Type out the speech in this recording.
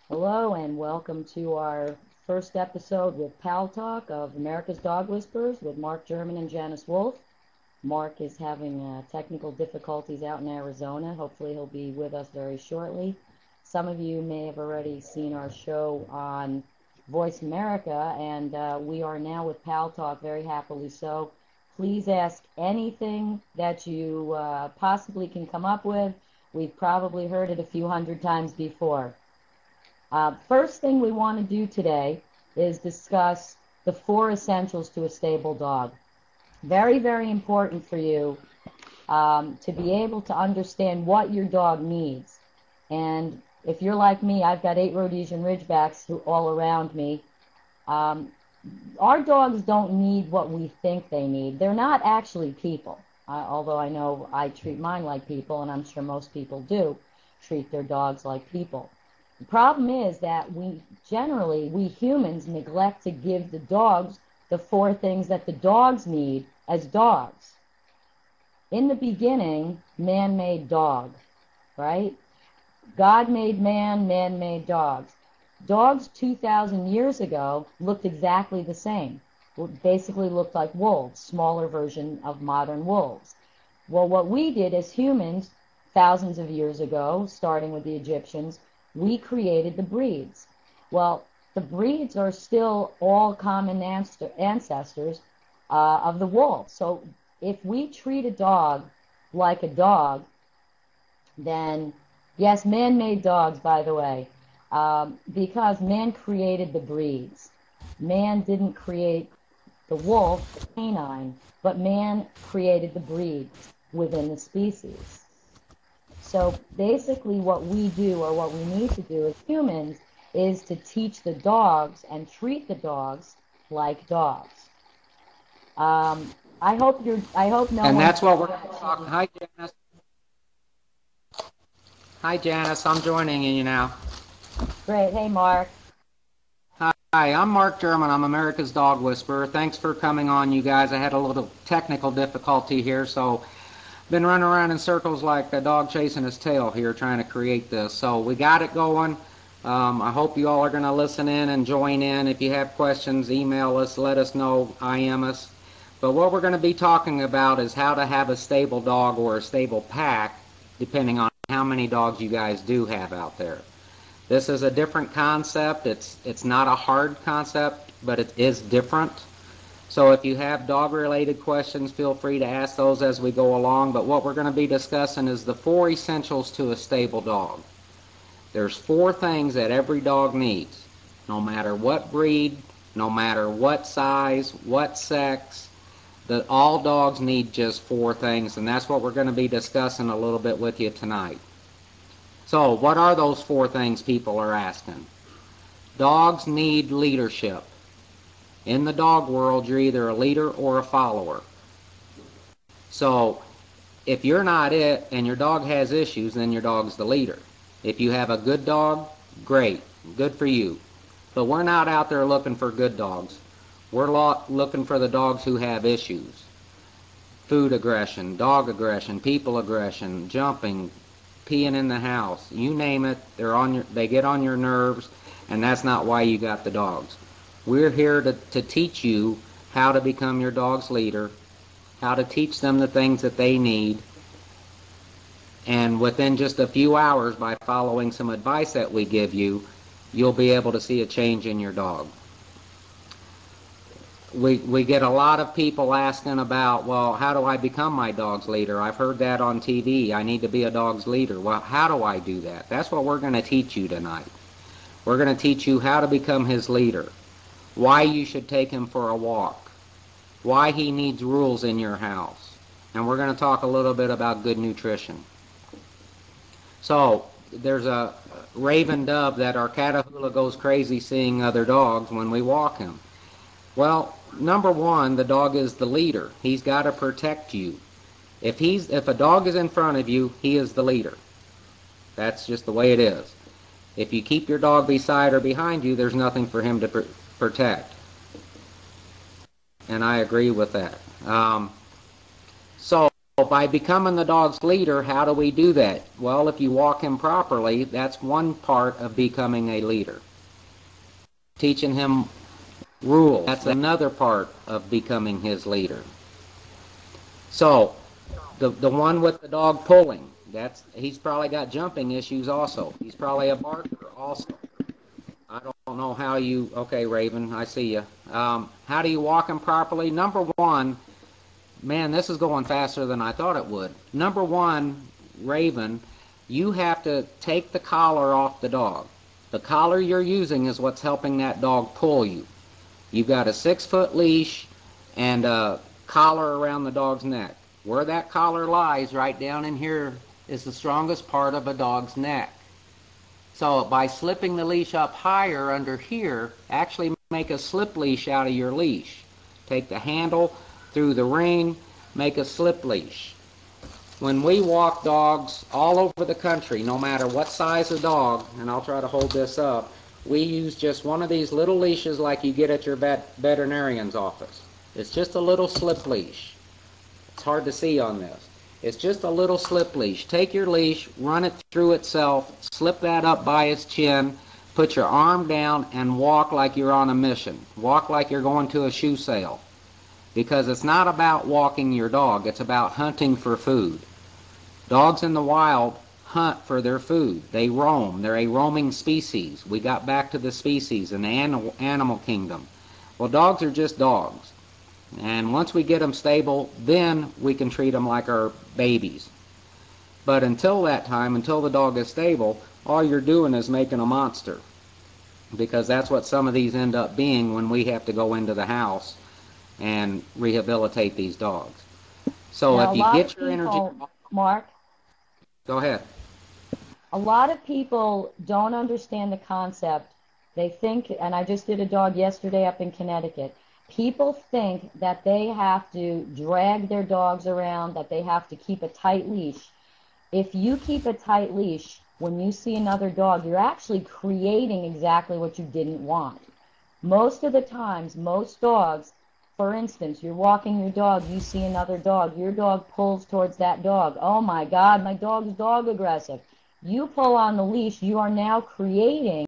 Hello and welcome to our first episode with Paltalk of America's Dog Whisperers with Mark German and Janice Wolf. Mark is having technical difficulties out in Arizona. Hopefully he'll be with us very shortly. Some of you may have already seen our show on Voice America, and we are now with Paltalk, very happily so. Please ask anything that you possibly can come up with. We've probably heard it a few hundred times before. First thing we want to do today is discuss the 4 essentials to a stable dog. Very, very important for you to be able to understand what your dog needs. And if you're like me, I've got 8 Rhodesian Ridgebacks all around me. Our dogs don't need what we think they need. They're not actually people, although I know I treat mine like people, and I'm sure most people do treat their dogs like people. The problem is that we humans neglect to give the dogs the 4 things that the dogs need as dogs. In the beginning, man made dog, right? God made man, man made dogs. Dogs 2,000 years ago looked exactly the same. Basically looked like wolves, smaller version of modern wolves. Well, what we did as humans thousands of years ago, starting with the Egyptians, we created the breeds. Well, the breeds are still all common ancestors of the wolf. So if we treat a dog like a dog, then, yes, man-made dogs, by the way, because man created the breeds. Man didn't create the wolf, the canine, but man created the breeds within the species. So basically what we do, or what we need to do as humans, is to teach the dogs and treat the dogs like dogs. I hope no one... And that's what we're going to talk. Hi, Janice. Hi, Janice. I'm joining you now. Great. Hey, Mark. Hi, I'm Mark German. I'm America's Dog Whisperer. Thanks for coming on, you guys. I had a little technical difficulty here, so been running around in circles like a dog chasing his tail here trying to create this. So we got it going. I hope you all are going to listen in and join in. If you have questions, email us, let us know, IM us. But what we're going to be talking about is how to have a stable dog or a stable pack, depending on how many dogs you guys do have out there. This is a different concept. It's not a hard concept, but it is different. So if you have dog-related questions, feel free to ask those as we go along. But what we're going to be discussing is the 4 essentials to a stable dog. There's 4 things that every dog needs, no matter what breed, no matter what size, what sex. That all dogs need just 4 things, and that's what we're going to be discussing a little bit with you tonight. So what are those 4 things people are asking? Dogs need leadership. In the dog world, you're either a leader or a follower. So if you're not it and your dog has issues, then your dog's the leader. If you have a good dog, great, good for you. But we're not out there looking for good dogs. We're looking for the dogs who have issues. Food aggression, dog aggression, people aggression, jumping, peeing in the house, you name it, they get on your nerves, and that's not why you got the dogs. We're here to teach you how to become your dog's leader, how to teach them the things that they need, and within just a few hours, by following some advice that we give you, you'll be able to see a change in your dog. We get a lot of people asking about, well, how do I become my dog's leader? I've heard that on TV. I need to be a dog's leader. Well, how do I do that? That's what we're going to teach you tonight. We're going to teach you how to become his leader, why you should take him for a walk, why he needs rules in your house, and we're going to talk a little bit about good nutrition. So there's a raven dove that our Catahoula goes crazy seeing other dogs when we walk him. Well, number one, the dog is the leader. He's got to protect you. If a dog is in front of you, he is the leader. That's just the way it is. If you keep your dog beside or behind you, there's nothing for him to protect. And I agree with that. So by becoming the dog's leader, how do we do that? Well, if you walk him properly, that's one part of becoming a leader. Teaching him rules, that's another part of becoming his leader. So, the one with the dog pulling, he's probably got jumping issues also. He's probably a barker also. I don't know how you, okay, Raven, I see you. How do you walk him properly? Number one, man, this is going faster than I thought it would. Number one, Raven, you have to take the collar off the dog. The collar you're using is what's helping that dog pull you. You've got a 6-foot leash and a collar around the dog's neck. Where that collar lies, right down in here, is the strongest part of a dog's neck. So by slipping the leash up higher under here, actually make a slip leash out of your leash. Take the handle through the ring, make a slip leash. When we walk dogs all over the country, no matter what size of dog, and I'll try to hold this up, we use just one of these little leashes like you get at your veterinarian's office. It's just a little slip leash. It's hard to see on this. It's just a little slip leash. Take your leash, run it through itself, slip that up by its chin, put your arm down, and walk like you're on a mission. Walk like you're going to a shoe sale. Because it's not about walking your dog, it's about hunting for food. Dogs in the wild hunt for their food. They roam. They're a roaming species. We got back to the species in the animal kingdom. Well, dogs are just dogs. And once we get them stable, then we can treat them like our babies. But until that time, until the dog is stable, all you're doing is making a monster. Because that's what some of these end up being when we have to go into the house and rehabilitate these dogs. So now, if you get your energy... Mark? Go ahead. A lot of people don't understand the concept. They think, and I just did a dog yesterday up in Connecticut, people think that they have to drag their dogs around, that they have to keep a tight leash. If you keep a tight leash, when you see another dog, you're actually creating exactly what you didn't want. Most of the times, most dogs, for instance, you're walking your dog, you see another dog, your dog pulls towards that dog. Oh my God, my dog's dog aggressive. You pull on the leash, you are now creating